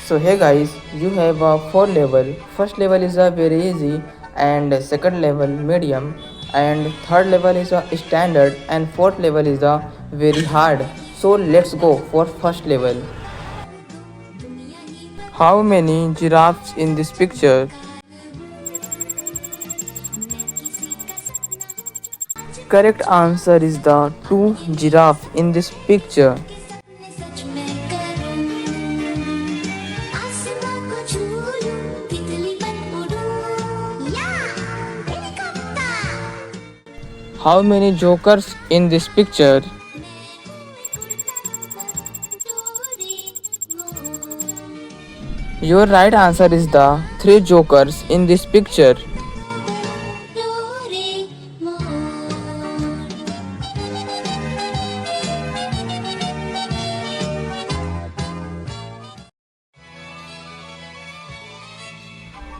So hey guys, you have a four level. First level is a very easy, and second level medium, and third level is a standard, and fourth level is a very hard. So let's go for first level. How many giraffes in this picture? Correct answer is the two giraffe in this picture. How many jokers in this picture? Your right answer is the three jokers in this picture.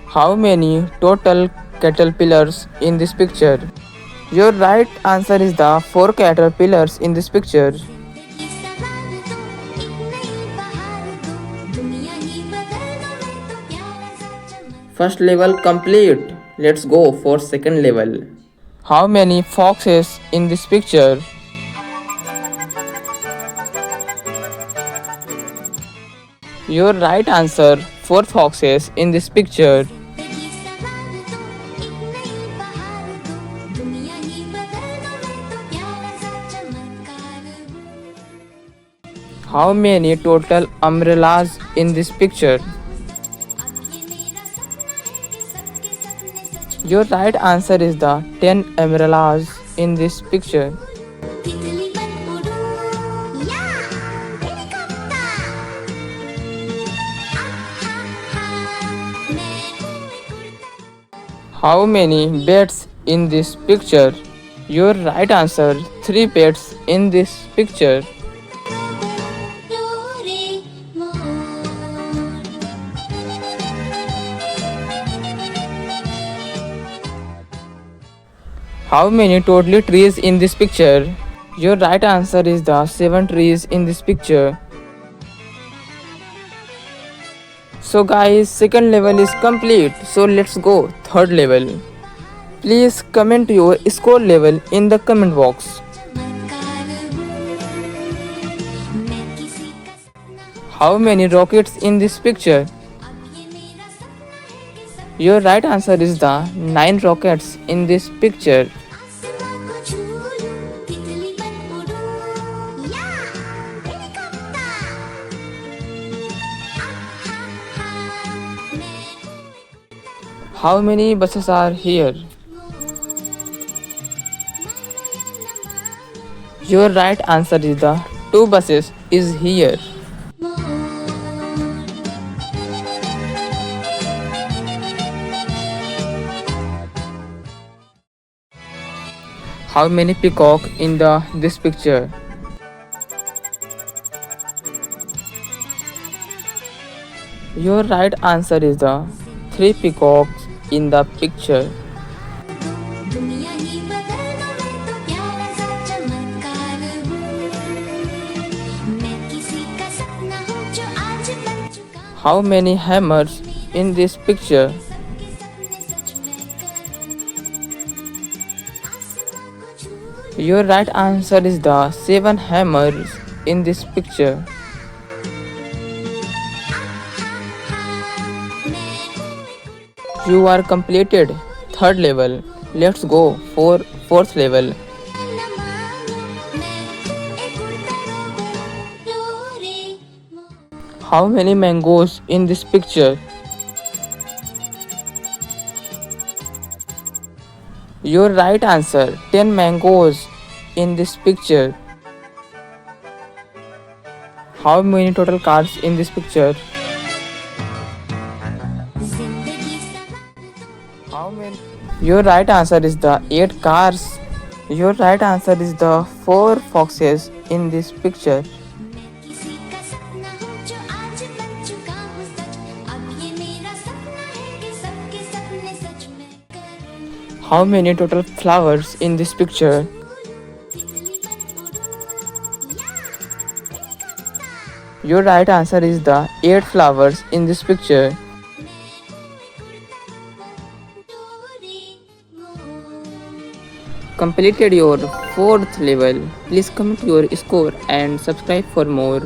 How many total caterpillars in this picture? Your right answer is the four caterpillars in this picture. First level complete. Let's go for second level. How many foxes in this picture? Your right answer, four foxes in this picture. How many total umbrellas in this picture? Your right answer is the 10 umbrellas in this picture. How many beds in this picture? Your right answer, 3 beds in this picture. How many total trees in this picture? Your right answer is the 7 trees in this picture. So guys, second level is complete. So let's go third level. Please comment your score level in the comment box. How many rockets in this picture? Your right answer is the 9 rockets in this picture. How many buses are here? Your right answer is the 2 buses is here. How many peacock in this picture? Your right answer is the 3 peacocks in the picture. How many hammers in this picture? Your right answer is the 7 hammers in this picture. You are completed third level. Let's go for fourth level. How many mangoes in this picture? Your right answer, 10 mangoes in this picture. How many total cars in this picture? How many? Your right answer is the 8 cars. Your right answer is the 4 foxes in this picture. How many total flowers in this picture? Your right answer is the 8 flowers in this picture. Completed your fourth level. Please comment your score and subscribe for more.